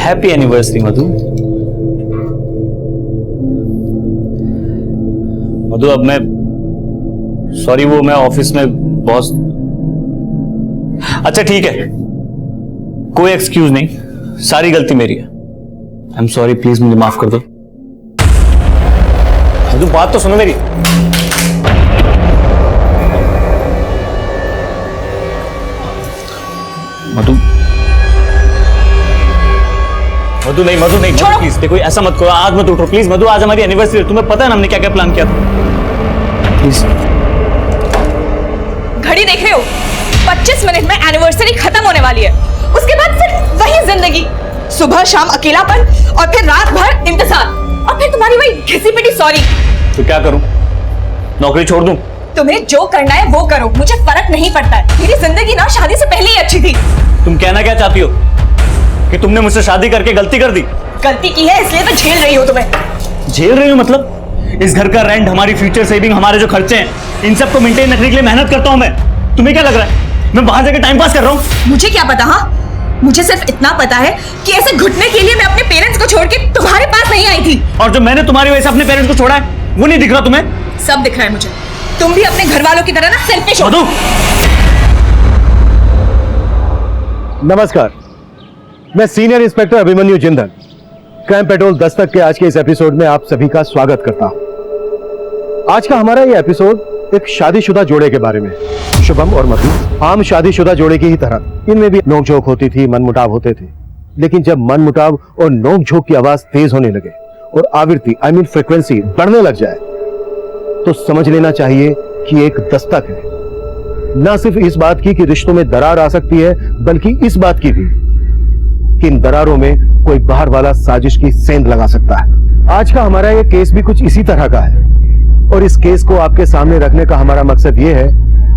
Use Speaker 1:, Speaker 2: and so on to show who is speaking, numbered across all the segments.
Speaker 1: Happy anniversary मधु। मधु अब मैं sorry, वो मैं ऑफिस में बॉस। अच्छा ठीक है, कोई एक्सक्यूज नहीं, सारी गलती मेरी है। आई एम सॉरी, प्लीज मुझे माफ कर दो। मधु बात तो सुनो मेरी। मधु मधु नहीं, मधु नहीं, मधु प्लीज देखो ऐसा मत करो, आज मत उठो प्लीज। मधु आज हमारी एनिवर्सरी है, तुम्हें पता है ना हमने क्या क्या प्लान किया था। प्लीज।
Speaker 2: घड़ी देख रहे हो? 25 मिनट में एनिवर्सरी खत्म होने वाली है, उसके बाद फिर वही जिंदगी, सुबह शाम अकेलापन और फिर रात भर इंतजार और फिर तुम्हारी वही घिसी पिटी सॉरी।
Speaker 1: तो क्या करूं? नौकरी छोड़ दूं?
Speaker 2: तुम्हें जो करना है वो करो, मुझे फर्क नहीं पड़ता है। मेरी जिंदगी ना शादी से पहले ही अच्छी थी।
Speaker 1: तुम कहना क्या चाहती हो कि तुमने मुझसे शादी करके गलती कर दी?
Speaker 2: गलती की है इसलिए तो झेल रही हो तुम्हें।
Speaker 1: झेल रही हूं मतलब? इस घर का रेंट, हमारी फ्यूचर सेविंग, हमारे जो खर्चे हैं, इन सबको मेंटेन रखने के लिए मेहनत करता हूं मैं। तुम्हें क्या लग रहा है मैं बाहर जाकर टाइम पास कर रहा हूं?
Speaker 2: मुझे क्या पता। हाँ, मुझे सिर्फ इतना पता है कि ऐसे घुटने के लिए मैं अपने पेरेंट्स को छोड़ के तुम्हारे पास नहीं आई थी।
Speaker 1: और जो मैंने तुम्हारी वजह से अपने पेरेंट्स को छोड़ा है वो नहीं दिख रहा तुम्हें?
Speaker 2: सब दिख रहा है मुझे। तुम भी अपने घर वालों की तरह ना सेल्फिश हो।
Speaker 3: नमस्कार, मैं senior inspector Abhimanyu Jindal crime petrol Dastak के आज के इस एपिसोड में आप सभी का स्वागत करता हूं। आज का हमारा ये एपिसोड एक शादीशुदा जोड़े के बारे में। शुभम और मधु आम शादीशुदा जोड़े की ही तरह इनमें भी नोकझोंक होती थी, मनमुटाव होते थे। लेकिन जब मनमुटाव और नोकझोंक की आवाज तेज होने लगे और आवृत्ति फ्रीक्वेंसी बढ़ने लग जाए तो समझ लेना चाहिए कि एक दस्तक है। ना सिर्फ इस बात की कि रिश्तों में दरार आ सकती है, बल्कि इस बात की भी कि इन दरारों में कोई बाहर वाला साजिश की सेंध लगा सकता है। आज का हमारा ये केस भी कुछ इसी तरह का है और इस केस को आपके सामने रखने का हमारा मकसद ये है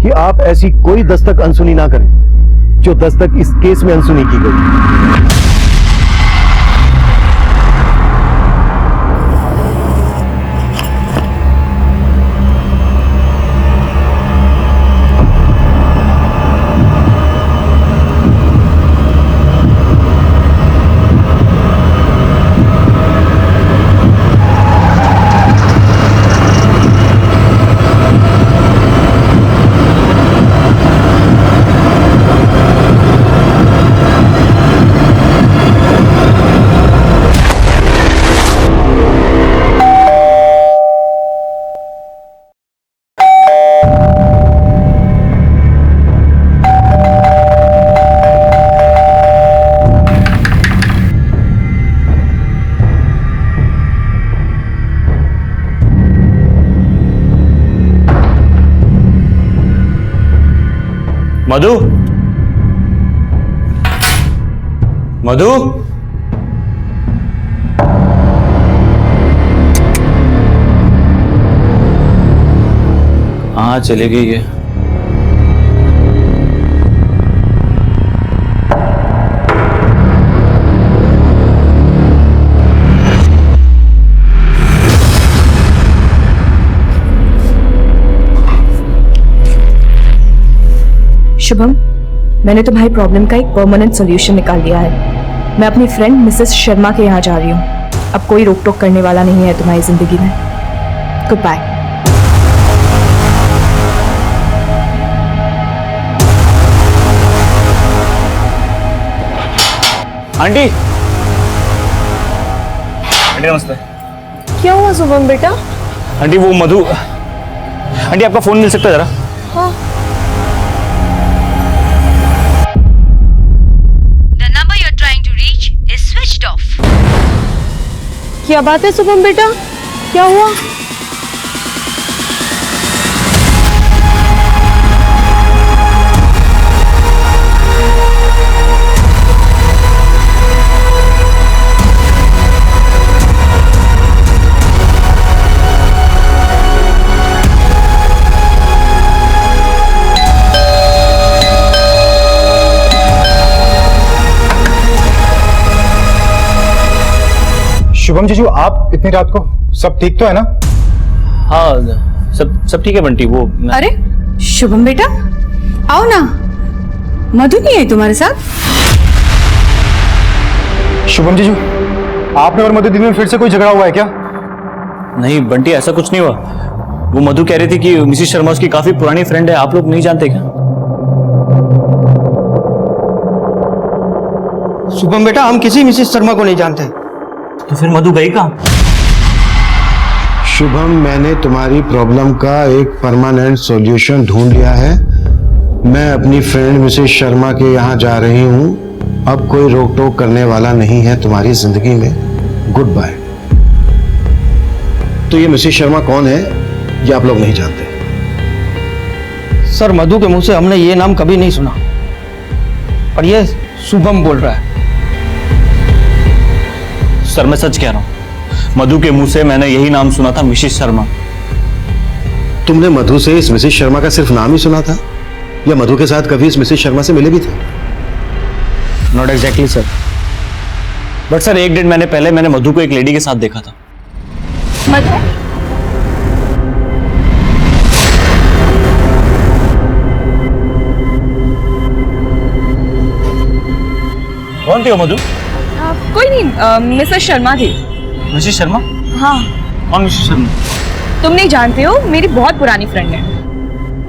Speaker 3: कि आप ऐसी कोई दस्तक अनसुनी ना करें जो दस्तक इस केस में अनसुनी की गई।
Speaker 1: मधु, मधु, हाँ चले गई है।
Speaker 2: शुभम, मैंने तुम्हारी प्रॉब्लम का एक परमानेंट सॉल्यूशन निकाल लिया है। मैं अपनी फ्रेंड मिसेस शर्मा के यहाँ जा रही हूँ। अब कोई रोक टोक करने वाला नहीं है तुम्हारी जिंदगी में। Good bye.
Speaker 1: आंटी, आंटी नमस्ते।
Speaker 2: क्या हुआ शुभम बेटा?
Speaker 1: आंटी वो मधु, आंटी आपका फोन मिल सकता है जरा?
Speaker 2: हाँ। क्या बात है शुभम बेटा, क्या हुआ?
Speaker 4: शुभम जीजू, आप इतनी रात को, सब ठीक तो है ना?
Speaker 1: हाँ सब ठीक है बंटी। वो
Speaker 5: अरे शुभम बेटा, आओ ना। मधु नहीं है तुम्हारे साथ?
Speaker 4: शुभम जीजू, आपने और मधु दीदी में फिर से कोई झगड़ा हुआ है क्या?
Speaker 1: नहीं बंटी, ऐसा कुछ नहीं हुआ। वो मधु कह रही थी कि मिसिस शर्मा उसकी काफी पुरानी फ्रेंड है, आप लोग नहीं जानते क्या?
Speaker 6: शुभम बेटा, हम किसी मिसिस शर्मा को नहीं जानते।
Speaker 1: तो फिर मधु गई कहाँ?
Speaker 3: शुभम, मैंने तुम्हारी प्रॉब्लम का एक परमानेंट सॉल्यूशन ढूंढ लिया है। मैं अपनी फ्रेंड मिसेस शर्मा के यहाँ जा रही हूँ। अब कोई रोक टोक करने वाला नहीं है तुम्हारी जिंदगी में। Goodbye. तो ये मिसेस शर्मा कौन है, ये आप लोग नहीं जानते?
Speaker 6: सर, मधु के मुंह से हमने ये नाम कभी नहीं सुना, और ये शुभम बोल रहा है।
Speaker 1: सर मैं सच कह रहा हूँ, मधु के मुंह से मैंने यही नाम सुना था, मिसिस शर्मा।
Speaker 3: तुमने मधु से इस मिसेस शर्मा का सिर्फ नाम ही सुना था, या मधु के साथ कभी इस मिसेस शर्मा से मिले भी थे?
Speaker 1: Not exactly sir, but sir 1 दिन पहले मैंने मधु को एक लेडी के साथ देखा था।
Speaker 2: मधु,
Speaker 1: कौन थी वो मधु?
Speaker 2: कोई नहीं, मिसेस शर्मा थी।
Speaker 1: मिसिस शर्मा?
Speaker 2: हाँ।
Speaker 1: कौन मिसिस शर्मा?
Speaker 2: तुम नहीं जानते हो, मेरी बहुत पुरानी फ्रेंड है।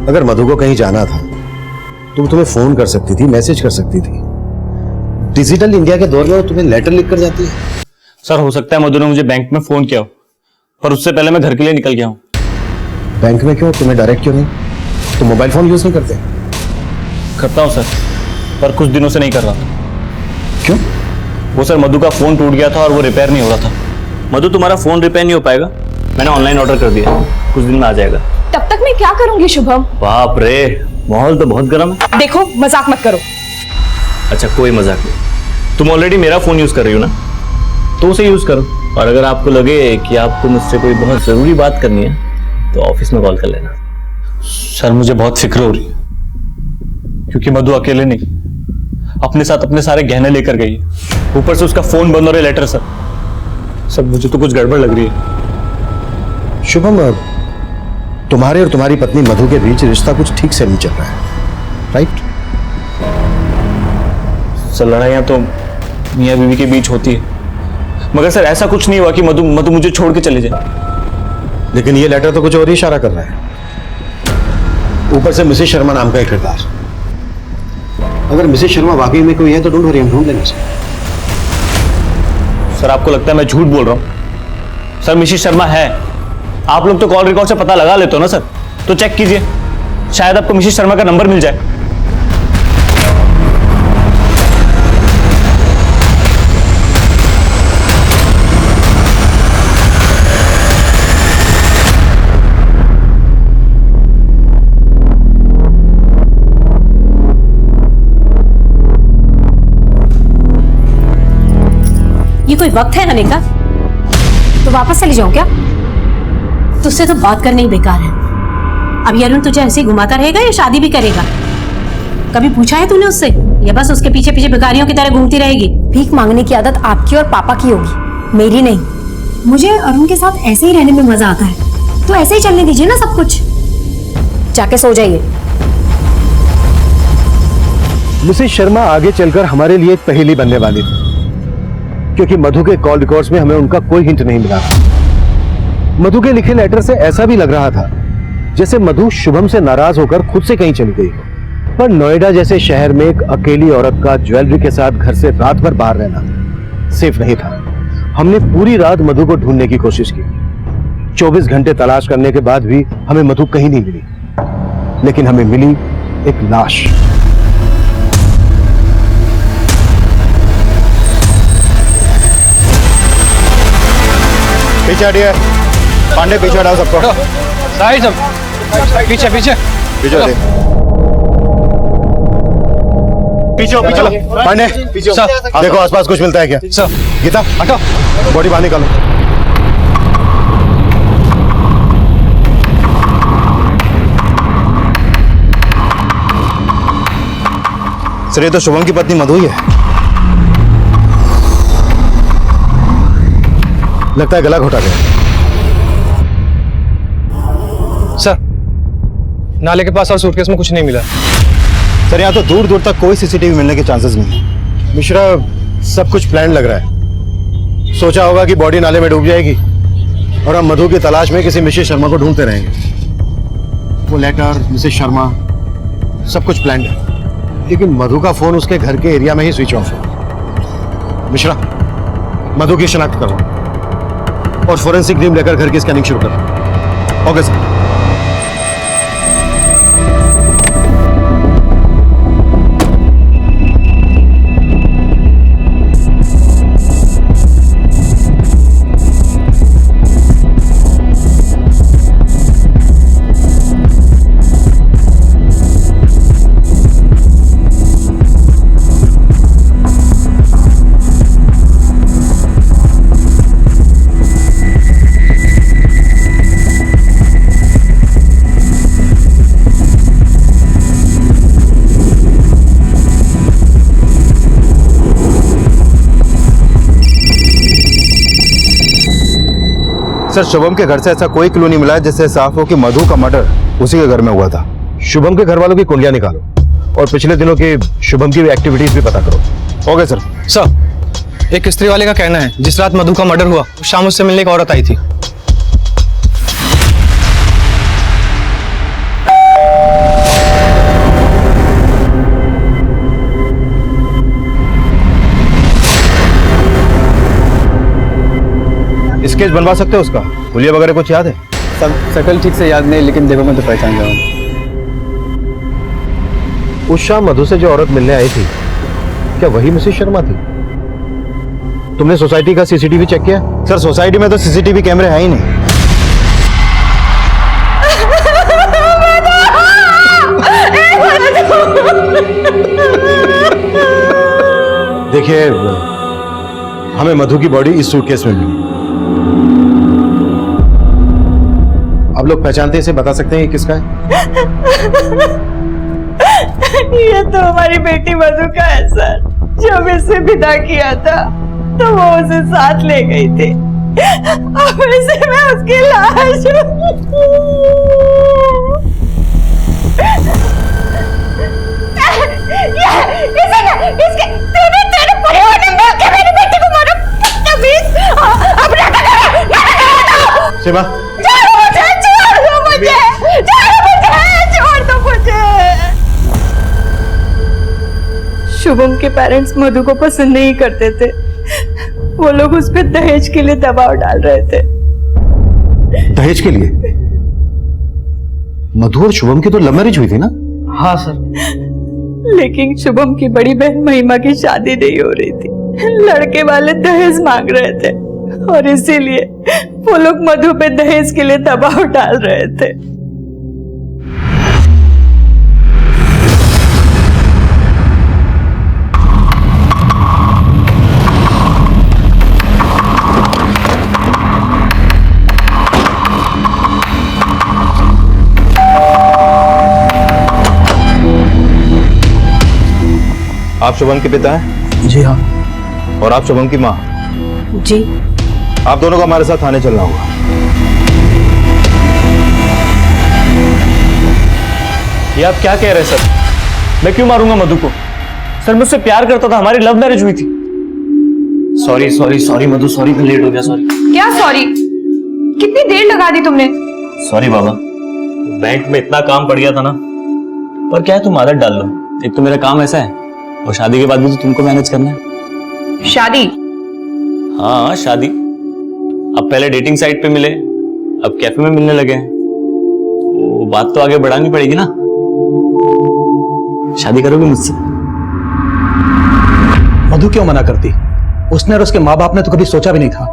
Speaker 3: अगर मधु को कहीं जाना था तो तुम्हें फोन कर सकती थी, मैसेज कर सकती थी। डिजिटल इंडिया के दौर में वो तुम्हें लेटर लिख कर जाती है।
Speaker 1: सर हो सकता है मधु ने मुझे बैंक में फोन किया हो, पर उससे पहले मैं घर के लिए निकल गया हूँ।
Speaker 3: बैंक में क्यों? तुम्हें डायरेक्ट क्यों नहीं? तुम मोबाइल फोन यूज नहीं करते?
Speaker 1: करता हूँ सर, पर कुछ दिनों से नहीं कर रहा था।
Speaker 3: क्यों?
Speaker 1: वो सर मधु का फोन टूट गया था और वो रिपेयर नहीं हो रहा था। मधु तुम्हारा फोन रिपेयर नहीं हो पाएगा, मैंने ऑनलाइन ऑर्डर कर दिया, कुछ दिन में आ जाएगा।
Speaker 2: तब तक मैं क्या करूंगी शुभम?
Speaker 1: बाप रे, माहौल तो बहुत गर्म है।
Speaker 2: देखो, मजाक मत करो।
Speaker 1: अच्छा कोई मजाक नहीं, तुम ऑलरेडी मेरा फोन यूज कर रही हो ना, तो उसे यूज करो। और अगर आपको लगे कि आपको मुझसे कोई बहुत जरूरी बात करनी है तो ऑफिस में कॉल कर लेना। सर मुझे बहुत फिक्र हो रही है, क्योंकि मधु अकेले नहीं, अपने साथ अपने सारे गहने लेकर गई है। ऊपर से उसका फोन बंद हो रहा है, लेटर सर मुझे तो कुछ गड़बड़ लग रही है।
Speaker 3: शुभम, तुम्हारे और तुम्हारी पत्नी मधु के बीच रिश्ता कुछ ठीक से नहीं चल रहा है, राइट?
Speaker 1: सर लड़ाइयां तो मियां बीवी के बीच होती है, मगर सर ऐसा कुछ नहीं हुआ कि मधु मुझे छोड़ के चले जाए।
Speaker 3: लेकिन ये लेटर तो कुछ और ही इशारा कर रहा है। ऊपर से मिसेस शर्मा नाम का एक किरदार। अगर मिसेस शर्मा वाकई में कोई है तो डोंट वरी, हम ढूंढ लेंगे।
Speaker 1: सर आपको लगता है मैं झूठ बोल रहा हूँ? सर मिसेस शर्मा है, आप लोग तो कॉल रिकॉर्ड से पता लगा लेते हो ना सर, तो चेक कीजिए, शायद आपको मिसेस शर्मा का नंबर मिल जाए।
Speaker 5: ये कोई वक्त है आने का? तो वापस चली जाऊं क्या? तुझसे तो बात करना ही बेकार है। अब ये अरुण तुझे ऐसे ही घुमाता रहेगा या शादी भी करेगा? कभी पूछा है तूने उससे, या बस उसके पीछे पीछे भिखारियों की तरह घूमती रहेगी? भीख मांगने की आदत आपकी और पापा की होगी, मेरी नहीं। मुझे अरुण के साथ ऐसे ही रहने में मजा आता है, तो ऐसे ही चलने दीजिए ना सब कुछ। जाके सो जाइए।
Speaker 3: मिसेस शर्मा आगे चलकर हमारे लिए एक पहेली बनने वाली थी, क्योंकि मधु के कॉल रिकॉर्ड्स में हमें उनका कोई हिंट नहीं मिला। मधु के लिखे लेटर से ऐसा भी लग रहा था जैसे मधु शुभम से नाराज होकर खुद से कहीं चली गई हो। पर नोएडा जैसे शहर में एक अकेली औरत का ज्वेलरी के साथ घर से रात भर बाहर रहना सेफ नहीं था। हमने पूरी रात मधु को ढूंढने की कोशिश की। 24 घंटे तलाश करने के बाद भी हमें मधु कहीं नहीं मिली, लेकिन हमें मिली एक लाश।
Speaker 4: पीछे हटिए, पांडे पीछे हटाओ सबको।
Speaker 6: साइड सब पीछे पीछे
Speaker 4: पीछे हटिए।
Speaker 3: पीछे पांडे
Speaker 4: पीछे।
Speaker 3: देखो आसपास कुछ मिलता है क्या?
Speaker 4: सर।
Speaker 3: गीता
Speaker 4: हटो।
Speaker 3: बॉडी बाहर निकालो।
Speaker 4: सर ये तो शुभम की पत्नी मधु ही है।
Speaker 3: लगता है गला घोटा गया।
Speaker 4: सर नाले के पास और सूटकेस में कुछ नहीं मिला। सर यहाँ तो दूर दूर तक कोई सीसीटीवी मिलने के चांसेस नहीं है।
Speaker 3: मिश्रा, सब कुछ प्लान लग रहा है। सोचा होगा कि बॉडी नाले में डूब जाएगी और हम मधु की तलाश में किसी मिसेस शर्मा को ढूंढते रहेंगे। वो लेटर, मिसेस शर्मा, सब कुछ प्लान्ड है, लेकिन मधु का फोन उसके घर के एरिया में ही स्विच ऑफ है। मिश्रा, मधु की शिनाख्त करो और फोरेंसिक टीम लेकर घर की स्कैनिंग शुरू करो। Okay sir.
Speaker 4: सर, शुभम के घर से ऐसा कोई क्लू नहीं मिला है जिससे साफ हो कि मधु का मर्डर उसी के घर में हुआ था।
Speaker 3: शुभम के घर वालों की कुंडलियां निकालो और पिछले दिनों की शुभम की एक्टिविटीज भी पता करो।
Speaker 4: Okay sir.
Speaker 6: सर, एक स्त्री वाले का कहना है जिस रात मधु का मर्डर हुआ शाम उससे मिलने एक औरत आई थी।
Speaker 3: स्केच बनवा सकते हो उसका? हुलिया वगैरह कुछ याद है?
Speaker 7: सब शकल ठीक से याद नहीं, लेकिन देखोगे तो पहचान जाओगे।
Speaker 3: उस शाम मधु से जो औरत मिलने आई थी, क्या वही मिसेस शर्मा थी? तुमने सोसाइटी का सीसीटीवी चेक किया?
Speaker 4: सर, सोसाइटी में तो सीसीटीवी कैमरे है ही नहीं।
Speaker 3: देखिए, हमें मधु की बॉडी इस सूटकेस में मिली। आप लोग पहचानते हैं इसे, बता सकते हैं ये किसका है?
Speaker 2: ये तो हमारी बेटी मधु का है सर। जब इसे विदा किया था तो वो उसे साथ ले गई थी। अब इसे मैं उसकी लाश तेरे पड़े होने में के मेरी बेटी को मारो। अब
Speaker 3: सीमा,
Speaker 2: शुभम के पेरेंट्स मधु को पसंद नहीं करते थे। वो लोग उस पर दहेज के लिए दबाव डाल रहे थे।
Speaker 3: दहेज के लिए? मधु और शुभम की तो लव मैरिज हुई थी ना?
Speaker 6: हाँ सर।
Speaker 2: लेकिन शुभम की बड़ी बहन महिमा की शादी नहीं हो रही थी। लड़के वाले दहेज मांग रहे थे और इसीलिए वो लोग मधु पे दहेज के लिए दबाव डाल रहे थे।
Speaker 4: आप शुभम के पिता हैं?
Speaker 6: जी हाँ।
Speaker 4: और आप शुभम की माँ?
Speaker 5: जी।
Speaker 4: आप दोनों को हमारे साथ थाने चलना होगा।
Speaker 1: ये आप क्या कह रहे हैं सर? मैं क्यों मारूंगा मधु को? सर मुझसे प्यार करता था, हमारी लव मैरिज हुई थी। सॉरी सॉरी सॉरी मधु, सॉरी मैं लेट हो गया, सॉरी।
Speaker 2: क्या सॉरी? कितनी देर लगा दी तुमने?
Speaker 1: सॉरी बाबा, बैंक में इतना काम पड़ गया था ना। पर क्या है, तुम आदत डाल लो। एक तो मेरा काम ऐसा है और शादी के बाद भी तो तुमको मैनेज करना है।
Speaker 2: शादी?
Speaker 1: हाँ शादी। अब पहले डेटिंग साइट पे मिले, अब कैफे में मिलने लगे हैं, तो बात तो आगे बढ़ानी पड़ेगी ना। शादी करोगे मुझसे?
Speaker 6: मधु क्यों मना करती? उसने और उसके माँ बाप ने तो कभी सोचा भी नहीं था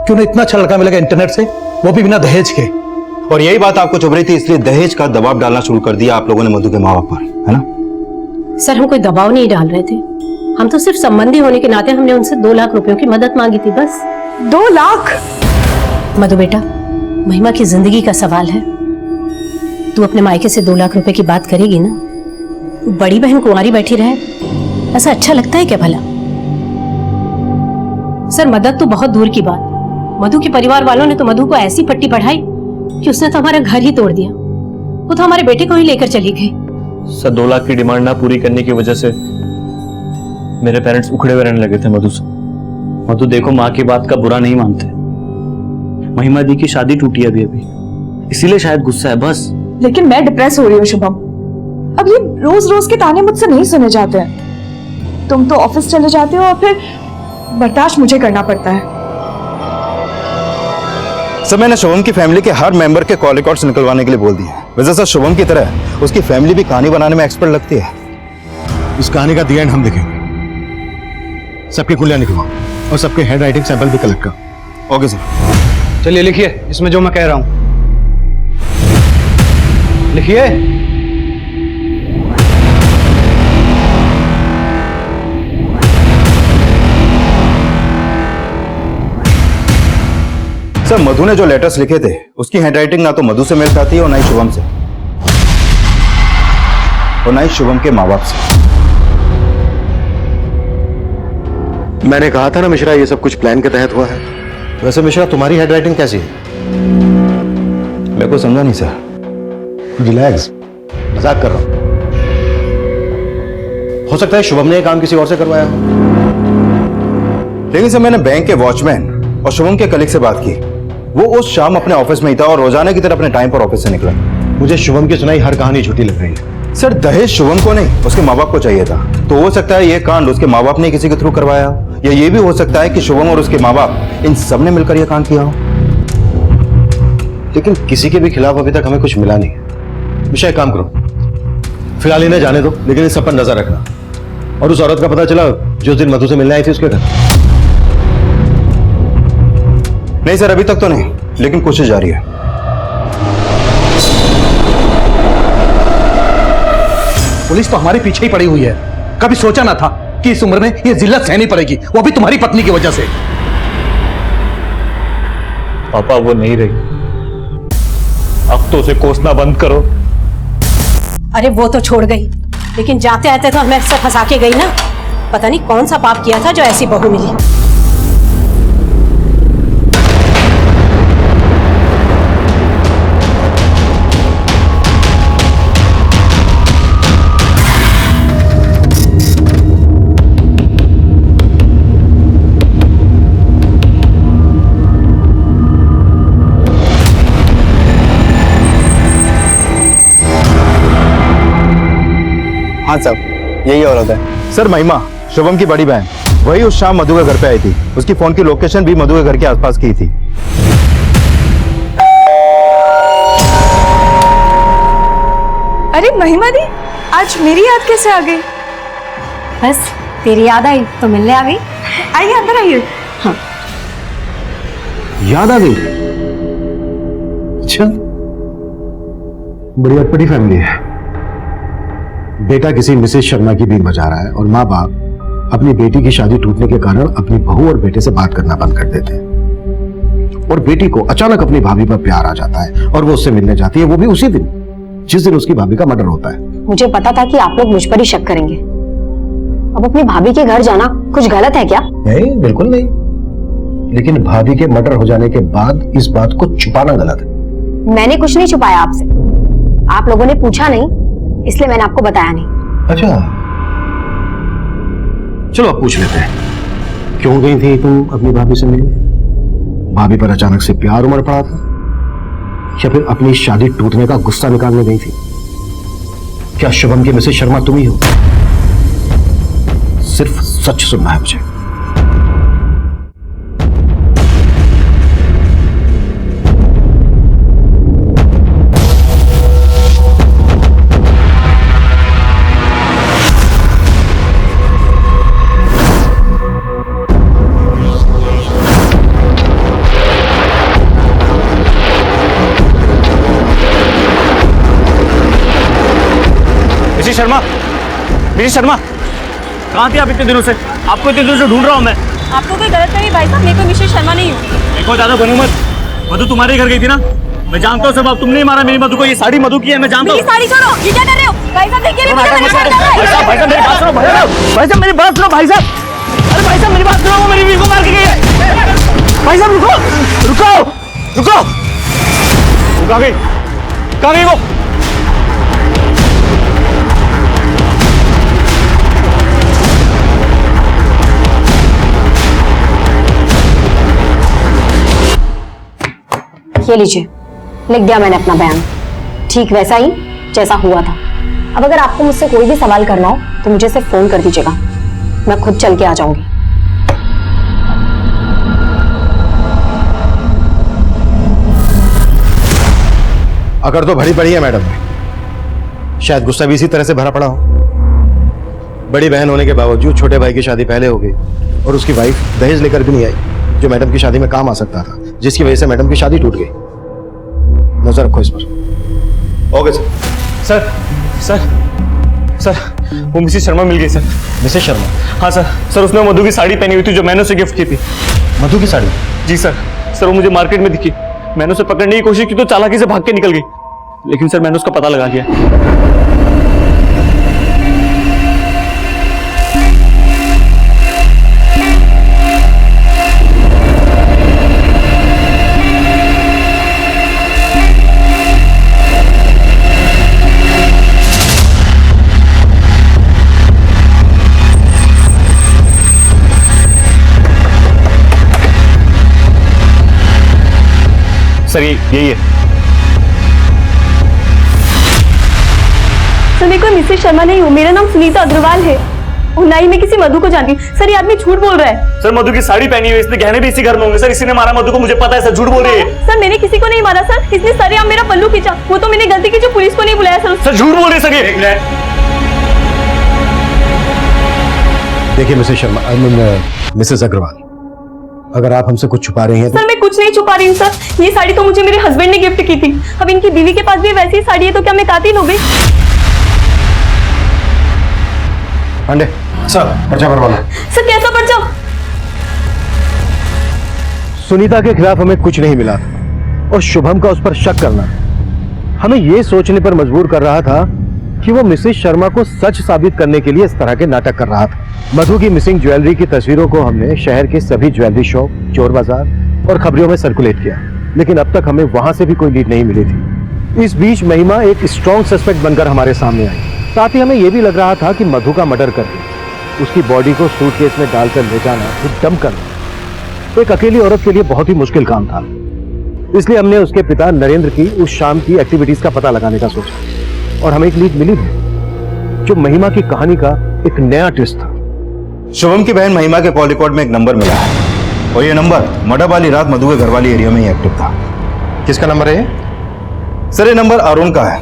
Speaker 6: कि उन्हें इतना अच्छा लड़का मिलेगा इंटरनेट से, वो भी बिना दहेज के।
Speaker 4: और यही बात आपको चुभ रही थी, इसलिए दहेज का दबाव डालना शुरू कर दिया आप लोगों ने मधु के माँ बाप पर, है ना?
Speaker 5: सर, हम कोई दबाव नहीं डाल रहे थे। हम तो सिर्फ संबंधी होने के नाते हमने उनसे 2 लाख रुपयों की मदद मांगी थी, बस।
Speaker 2: 2 लाख?
Speaker 5: मधु बेटा, महिमा की जिंदगी का सवाल है। तू अपने मायके से 2 लाख रुपए की बात करेगी ना? बड़ी बहन कुंवारी बैठी रहे, ऐसा अच्छा लगता है क्या भला? सर, मदद तो बहुत दूर की बात, मधु के परिवार वालों ने तो मधु को ऐसी पट्टी पढ़ाई कि उसने तो हमारा घर ही तोड़ दिया। वो तो हमारे बेटे को ही लेकर चली गई।
Speaker 1: सर 2 लाख की डिमांड ना पूरी करने की वजह से मेरे पेरेंट्स उखड़े हुए रहने लगे थे मधु से। मधु देखो, माँ की बात का बुरा नहीं मानते। महिमा दी की शादी टूटी अभी अभी, इसीलिए शायद गुस्सा है बस।
Speaker 2: लेकिन मैं डिप्रेस हो रही हूँ शुभम। अब ये रोज रोज के ताने मुझसे नहीं सुने जाते हैं। तुम तो ऑफिस चले जाते हो और फिर बर्दाश्त मुझे करना पड़ता है।
Speaker 4: सर मैंने शुभम की फैमिली के हर मेंबर के कॉल रिकॉर्ड्स निकलवाने के लिए बोल दिए। वैसे सर शुभम की तरह उसकी फैमिली भी कहानी बनाने में एक्सपर्ट लगती है।
Speaker 3: इस कहानी का दी एंड हम लिखेंगे। सबकी कुलियां निकलवाओ और सबके हैंड राइटिंग सैंपल भी कलेक्ट करो।
Speaker 4: Okay sir.
Speaker 6: चलिए लिखिए इसमें जो मैं कह रहा हूं, लिखिए।
Speaker 4: सर मधु ने जो लेटर्स लिखे थे उसकी हैंडराइटिंग ना तो मधु से मेल खाती है और ना ही शुभम से, और ना ही शुभम के माँ बाप से।
Speaker 3: मैंने कहा था ना मिश्रा, ये सब कुछ प्लान के तहत हुआ है। वैसे मिश्रा तुम्हारी हैंडराइटिंग कैसी है?
Speaker 4: मेरे को समझा नहीं सर।
Speaker 3: रिलैक्स, मजाक कर रहा हूं। हो सकता है शुभम ने ये काम किसी और से करवाया हो।
Speaker 4: लेकिन सर मैंने बैंक के वॉचमैन और शुभम के कलीग से बात की। वो उस शाम अपने ऑफिस में ही था और रोजाना की तरह अपने टाइम पर ऑफिस से निकला।
Speaker 3: मुझे शुभम की सुनाई हर कहानी झूठी लग रही है।
Speaker 4: सर दहेज शुभम को नहीं, उसके माँ बाप को चाहिए था। तो हो सकता है ये कांड उसके माँ बाप ने किसी के थ्रू करवाया, या ये भी हो सकता है कि शुभम और उसके माँ बाप इन सब ने मिलकर यह कांड किया हो।
Speaker 3: लेकिन किसी के भी खिलाफ अभी तक हमें कुछ मिला नहीं है। मिश्रा एक काम करो, फिलहाल इन्हें जाने दो, लेकिन इस सब पर नजर रखना। और उस औरत का पता चला जो उस दिन मधु से मिलने आई थी उसके घर?
Speaker 4: नहीं सर अभी तक तो नहीं, लेकिन कोशिश जारी है।
Speaker 6: पुलिस तो हमारे पीछे ही पड़ी हुई है। कभी सोचा ना था कि इस उम्र में ये जिल्लत सहनी पड़ेगी, वो भी तुम्हारी पत्नी की वजह से।
Speaker 1: पापा वो नहीं रही, अब तो उसे कोसना बंद करो।
Speaker 5: अरे वो तो छोड़ गई, लेकिन जाते आते तो हमें अक्सर फंसा के गई ना। पता नहीं कौन सा पाप किया था जो ऐसी बहू मिली।
Speaker 7: हाँ साहब, यही औरत है।
Speaker 4: सर महिमा शुभम की बड़ी बहन, वही उस शाम मधु के घर पे आई थी। उसकी फोन की लोकेशन भी मधु के घर के आसपास की थी।
Speaker 2: अरे महिमा दी, आज मेरी याद कैसे आ गई?
Speaker 8: बस तेरी याद आई तो मिलने आ गई।
Speaker 2: आइए अंदर आइए।
Speaker 3: याद आ गई? अच्छा, बड़ी अटपटी फैमिली है। बेटा किसी मिसेस शर्मा की बीन बजा रहा है और माँ बाप अपनी बेटी की शादी टूटने के कारण अपनी बहू और बेटे से बात करना बंद कर देते हैं। और बेटी को अचानक अपनी भाभी पर प्यार आ जाता है और वो उससे मिलने जाती है, वो भी उसी दिन जिस दिन उसकी भाभी का मर्डर होता है।
Speaker 8: मुझे पता था कि आप लोग मुझ पर ही शक करेंगे। अब अपनी भाभी के घर जाना कुछ गलत है क्या?
Speaker 3: नहीं, बिल्कुल नहीं। लेकिन भाभी के मर्डर हो जाने के बाद इस बात को छुपाना गलत है।
Speaker 8: मैंने कुछ नहीं छुपाया आपसे। आप लोगों ने पूछा नहीं, इसलिए मैंने आपको बताया नहीं।
Speaker 3: अच्छा, चलो अब पूछ लेते हैं, क्यों गई थी तुम अपनी भाभी से मिलने? भाभी पर अचानक से प्यार उमड़ पड़ा था, या फिर अपनी शादी टूटने का गुस्सा निकालने गई थी? क्या शुभम की मिसेस शर्मा तुम ही हो? सिर्फ सच सुनना है मुझे।
Speaker 1: शर्मा, मेरी शर्मा, कहाँ थी आप इतने दिनों से? आपको इतने दिनों से ढूंढ रहा हूँ मैं।
Speaker 2: आपको कोई गलत नहीं भाई साहब, मैं कोई मिसेस शर्मा नहीं हूँ।
Speaker 1: देखो ज्यादा बनो मत। मधु तुम्हारे घर गई थी ना, मैं जानता हूँ सब। अब तुमने ही मारा मेरी मधु को। ये साड़ी मधु की है, मैं जानता हूँ।
Speaker 2: साड़ी छोड़ो, ये क्या कर रहे हो भाई साहब? देखिए
Speaker 1: भाई साहब मेरी बात सुनो, भाई साहब। अरे भाई साहब मेरी बात सुनो, वो मेरी बीवी को मार के गई है। भाई साहब रुको, रुको, रुको। कहाँ गई? कहाँ गई वो?
Speaker 8: ये लीजिए, लिख दिया मैंने अपना बयान, ठीक वैसा ही जैसा हुआ था। अब अगर आपको मुझसे कोई भी सवाल करना हो तो मुझे सिर्फ फोन कर दीजिएगा, मैं खुद चल के आ जाऊंगी।
Speaker 3: अगर तो भरी पड़ी है मैडम, शायद गुस्सा भी इसी तरह से भरा पड़ा हो। बड़ी बहन होने के बावजूद छोटे भाई की शादी पहले हो गई और उसकी वाइफ दहेज लेकर भी नहीं आई, जो मैडम की शादी में काम आ सकता था, जिसकी वजह से मैडम की शादी टूट गई। नजर रखो इस पर।
Speaker 4: Okay sir.
Speaker 1: Sir sir sir वो मिसेस शर्मा मिल गई सर।
Speaker 3: मिसेस शर्मा?
Speaker 1: हाँ सर। सर उसने मधु की साड़ी पहनी हुई थी जो मैंने उसे गिफ्ट की थी।
Speaker 3: मधु की साड़ी?
Speaker 1: जी सर। सर वो मुझे मार्केट में दिखी, मैंने उसे पकड़ने की कोशिश की तो चालाकी से भाग के निकल गई, लेकिन सर मैंने उसका पता लगा लिया। सर यही है।
Speaker 2: सर मैं कोई मिसेस शर्मा नहीं हूँ, मेरा नाम सुनीता अग्रवाल है और ना ही मैं किसी मधु को जानती हूँ। सर ये आदमी झूठ बोल रहा है।
Speaker 1: सर मधु की साड़ी पहनी हुई, इसने गहने भी इसी घर में होंगे। सर इसी ने मारा मधु को, मुझे पता है सर, झूठ बोल रही है।
Speaker 2: सर मैंने किसी को नहीं मारा सर, इसने सरेआम मेरा पल्लू खींचा, वो तो मैंने गलती की जो पुलिस को नहीं बुलाया सर।
Speaker 1: सर झूठ बोल रहे सर ये।
Speaker 3: देखिए Mrs Sharma, I mean Mrs Agarwal, अगर आप हमसे कुछ छुपा रही हैं तो...
Speaker 2: सर मैं कुछ नहीं छुपा रही हूँ सर, ये साड़ी तो मुझे मेरे हस्बैंड ने गिफ्ट की थी। अब इनकी बीवी के पास भी वैसी ही साड़ी है तो क्या मैं कातिल हो गई?
Speaker 3: पांडे सर, पर्चा भरवा लो।
Speaker 2: सर कैसा पर्चा?
Speaker 3: सुनीता के खिलाफ हमें कुछ नहीं मिला और शुभम का उस पर शक करना हमें यह सोचने पर मजबूर कर रहा था कि वो मिसेस शर्मा को सच साबित करने के लिए इस तरह के नाटक कर रहा था। मधु की मिसिंग ज्वेलरी की तस्वीरों को हमने शहर के सभी ज्वेलरी शॉप, चोर बाजार और खबरियों में सर्कुलेट किया, लेकिन अब तक हमें वहां से भी कोई लीड नहीं मिली थी। इस बीच महिमा एक स्ट्रॉन्ग सस्पेक्ट बनकर हमारे सामने आई। साथ ही हमें यह भी लग रहा था कि मधु का मर्डर करके उसकी बॉडी को सूटकेस में डालकर ले जाना, फिर डंप करना एक अकेली औरत के लिए बहुत ही मुश्किल काम था। इसलिए हमने उसके पिता नरेंद्र की उस शाम की एक्टिविटीज का पता लगाने का सोचा और हमें एक लीड मिली भी, जो महिमा की कहानी का एक नया ट्विस्ट था।
Speaker 4: शुभम की बहन महिमा के कॉल रिकॉर्ड में एक नंबर मिला है और ये नंबर मर्डर वाली रात मधु के घर वाली एरिया में ही एक्टिव था।
Speaker 3: किसका नंबर है?
Speaker 4: सर ये नंबर अरुण का है।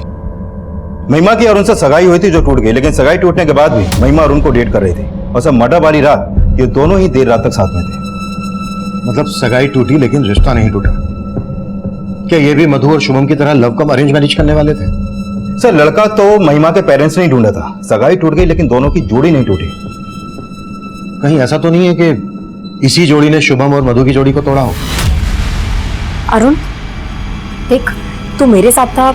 Speaker 4: महिमा की अरुण से सगाई हुई थी जो टूट गई, लेकिन सगाई टूटने के बाद भी महिमा अरुण को डेट कर रही थी और सर मर्डर वाली रात ये दोनों ही देर रात तक साथ में थे।
Speaker 3: मतलब सगाई टूटी लेकिन रिश्ता नहीं टूटा। क्या ये भी मधु और शुभम की तरह लव कम अरेंज मैरिज करने वाले थे?
Speaker 4: सर लड़का तो महिमा के पेरेंट्स ने ही ढूंढा था, सगाई टूट गई लेकिन दोनों की जोड़ी नहीं टूटी।
Speaker 3: कहीं ऐसा तो नहीं है कि इसी जोड़ी ने शुभम और मधु की जोड़ी को तोड़ा हो?
Speaker 8: अरुण देख, तू मेरे साथ था,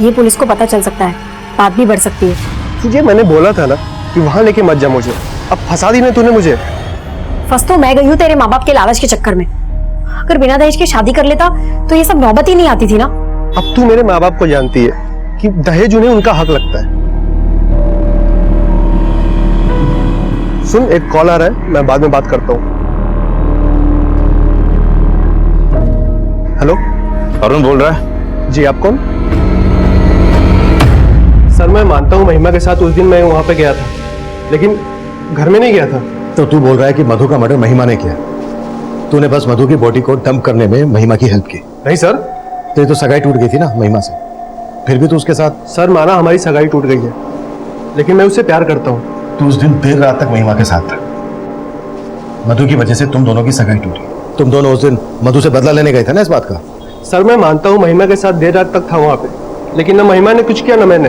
Speaker 8: ये पुलिस को पता चल सकता है, बात भी बढ़ सकती है।
Speaker 7: तुझे मैंने बोला था ना कि वहां लेके मत जा मुझे, अब फंसा दी ना तूने मुझे।
Speaker 8: फंस तो मैं गई हूँ तेरे माँ बाप के लालच के चक्कर में। अगर बिना दहेज के शादी कर लेता तो ये सब नौबत ही नहीं आती थी ना।
Speaker 7: अब तू मेरे माँ बाप को जानती है कि दहेज उन्हें उनका हक लगता है। सुन, एक कॉल आ रहा है, मैं बाद में बात करता हूँ। हेलो,
Speaker 4: अरुण बोल रहा है।
Speaker 7: जी आप कौन? सर मैं मानता हूँ महिमा के साथ उस दिन मैं वहां पे गया था, लेकिन घर में नहीं गया था।
Speaker 3: तो तू बोल रहा है कि मधु का मर्डर महिमा ने किया? तूने बस मधु की बॉडी को डंप करने में महिमा की हेल्प की?
Speaker 7: नहीं सर।
Speaker 3: तेरी तो सगाई टूट गई थी ना महिमा से, फिर भी तू उसके साथ?
Speaker 7: सर माना हमारी सगाई टूट गई है, लेकिन मैं उससे प्यार करता हूँ।
Speaker 3: तू उस दिन देर रात तक महिमा के साथ था, मधु की वजह से तुम दोनों की सगाई टूटी। तुम दोनों उस दिन मधु से बदला लेने गए थे ना इस बात का?
Speaker 7: सर मैं मानता हूँ महिमा के साथ देर रात तक था वहां पे, लेकिन ना महिमा ने कुछ किया ना मैंने।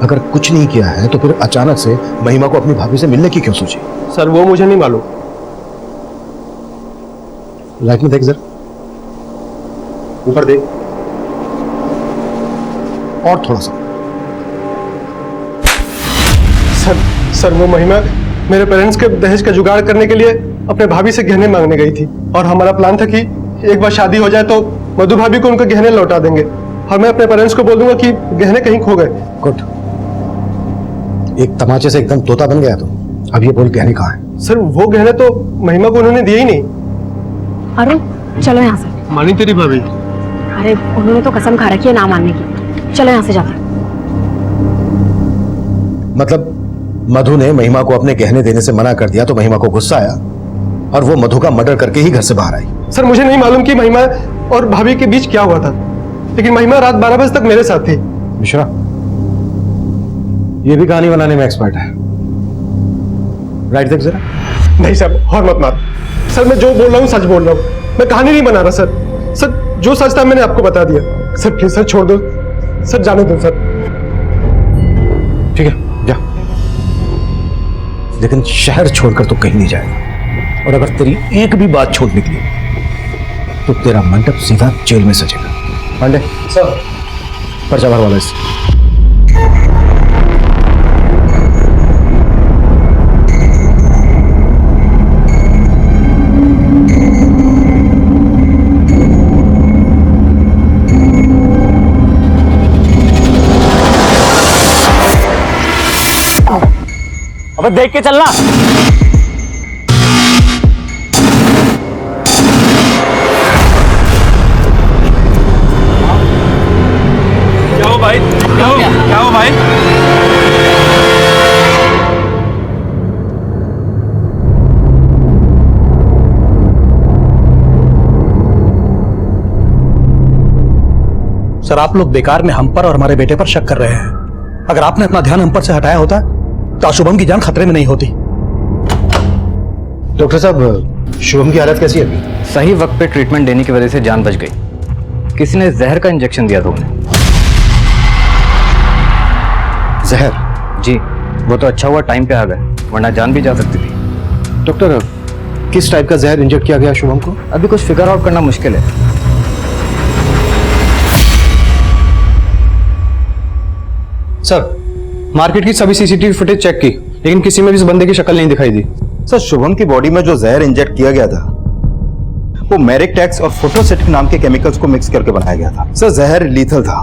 Speaker 3: अगर कुछ नहीं किया है तो फिर अचानक से महिमा को अपनी भाभी से मिलने की क्यों सोची?
Speaker 7: सर वो मुझे नहीं मालूम।
Speaker 3: लाइट में देख जरा, ऊपर देख, और थोड़ा सा।
Speaker 7: सर वो महिमा मेरे पेरेंट्स के दहेज का जुगाड़ करने के लिए अपने भाभी से गहने मांगने गई थी, और हमारा प्लान था कि एक बार शादी हो जाए तो मधु भाभी को उनके गहने लौटा देंगे और मैं अपने पेरेंट्स को बोल दूंगा कि गहने कहीं खो गए।
Speaker 3: गुड, एक तमाचे से एकदम तोता बन गया तो अब ये बोल गहने कहाँ है?
Speaker 7: सर वो गहने तो महिमा को उन्होंने दिए ही नहीं।
Speaker 8: अरुण चलो यहाँ से।
Speaker 7: मानी तेरी भाभी?
Speaker 8: अरे उन्होंने तो कसम खा रखी है ना मानने की। चलो यहाँ से जाते हैं।
Speaker 3: मतलब मधु ने महिमा को अपने गहने देने से मना कर दिया तो महिमा को गुस्सा आया और वो मधु का मर्डर करके ही घर से बाहर आई।
Speaker 7: सर मुझे नहीं मालूम कि महिमा और भाभी के बीच क्या हुआ था, लेकिन महिमा रात 12 बजे तक मेरे साथ थी।
Speaker 3: मिश्रा, ये भी कहानी बनाने में एक्सपर्ट है। राइट देख जरा।
Speaker 7: नहीं सर, और मत मार सर, मैं जो बोल रहा हूँ सच बोल रहा हूँ, मैं कहानी नहीं बना रहा सर। सर जो सच था मैंने आपको बता दिया। सर प्लीज सर छोड़ दो सर, जाने दो सर।
Speaker 3: ठीक है जा, लेकिन शहर छोड़कर तो कहीं नहीं जाएगा, और अगर तेरी एक भी बात छोड़ निकली तो तेरा मंडप सीधा जेल में सजेगा। पांडे सर, पर्चा भरवा लो इससे।
Speaker 1: अबे देख के चलना। क्या हो भाई? क्या हो भाई?
Speaker 6: सर आप लोग बेकार में हम पर और हमारे बेटे पर शक कर रहे हैं। अगर आपने अपना ध्यान हम पर से हटाया होता तो शुभम की जान खतरे में नहीं होती।
Speaker 3: डॉक्टर साहब, शुभम की हालत कैसी है अभी?
Speaker 9: सही वक्त पे ट्रीटमेंट देने की वजह से जान बच गई। किसी ने जहर का इंजेक्शन दिया था उन्हें।
Speaker 3: जहर?
Speaker 9: जी, वो तो अच्छा हुआ टाइम पे आ गए, वरना जान भी जा सकती थी।
Speaker 3: डॉक्टर, किस टाइप का जहर इंजेक्ट किया गया शुभम को?
Speaker 9: अभी कुछ फिगर आउट करना मुश्किल है।
Speaker 6: सर मार्केट की सभी सीसीटीवी फुटेज चेक की, लेकिन किसी में भी इस बंदे की शक्ल नहीं दिखाई दी।
Speaker 4: सर शुभम की बॉडी में जो जहर इंजेक्ट किया गया था वो मेरिकटेक्स और फोटोसेटिक नाम के केमिकल्स को मिक्स करके बनाया गया था। सर जहर लीथल था।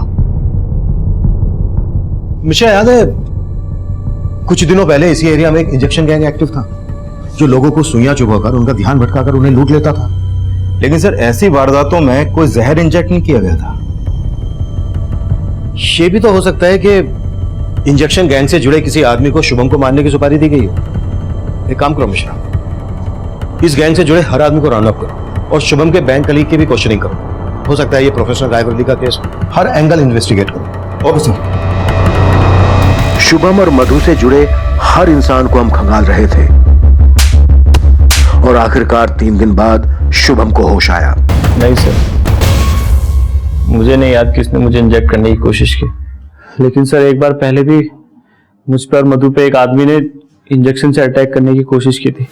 Speaker 3: मुझे याद है कुछ दिनों पहले इसी एरिया में एक इंजेक्शन गैंग एक्टिव था जो लोगों को सुइयां चुभाकर उनका ध्यान भटकाकर उन्हें लूट लेता था।
Speaker 4: लेकिन सर ऐसी वारदातों में कोई जहर इंजेक्ट नहीं किया गया था।
Speaker 3: ये भी तो हो सकता है कि इंजेक्शन गैंग से जुड़े किसी आदमी को शुभम को मारने की सुपारी दी गई हो। एक काम करो मिश्रा, इस गैंग से जुड़े हर आदमी को राउंड अप करो और शुभम के बैंक कलीग की भी क्वेश्चनिंग करो। हो सकता है ये प्रोफेशनल रायवरली का केस, हर एंगल इन्वेस्टिगेट करो।
Speaker 4: Okay sir.
Speaker 10: शुभम और मधु से जुड़े हर इंसान को हम खंगाल रहे थे और आखिरकार 3 दिन बाद शुभम को होश आया।
Speaker 1: नहीं सर, मुझे नहीं याद किसने मुझे इंजेक्ट करने की कोशिश की, लेकिन सर एक बार पहले भी मुझ पर मधु पे एक आदमी ने इंजेक्शन से अटैक करने की कोशिश की थी।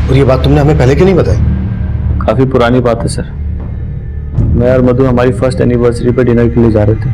Speaker 3: और ये बात तुमने हमें पहले क्यों नहीं बताई?
Speaker 1: काफी पुरानी बात है सर। मैं और मधु हमारी फर्स्ट एनिवर्सरी पे डिनर के लिए जा रहे थे।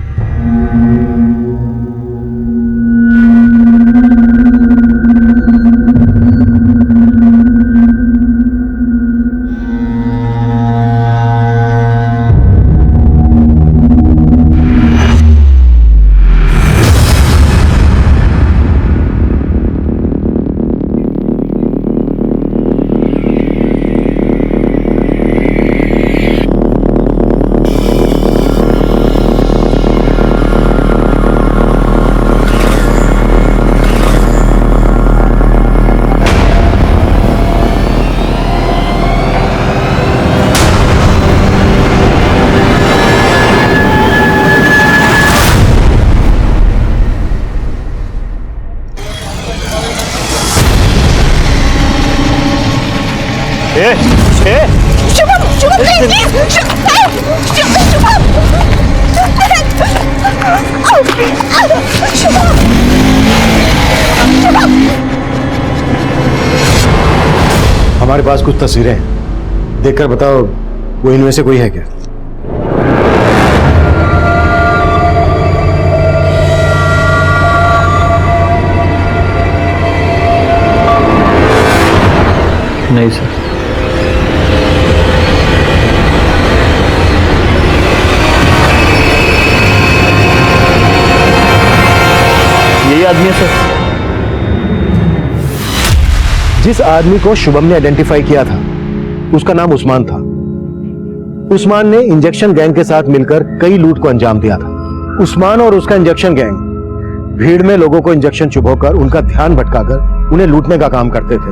Speaker 3: हमारे पास कुछ तस्वीरें हैं, देखकर बताओ वो इनमें से कोई है क्या?
Speaker 1: नहीं सर। यही आदमी है सर।
Speaker 3: जिस आदमी को शुभम ने आइडेंटिफाई किया था उसका नाम उस्मान था। उस्मान ने इंजेक्शन गैंग के साथ मिलकर कई लूट को अंजाम दिया था। उस्मान और उसका इंजेक्शन गैंग भीड़ में लोगों को इंजेक्शन चुभोकर उनका ध्यान भटकाकर उन्हें लूटने का काम करते थे।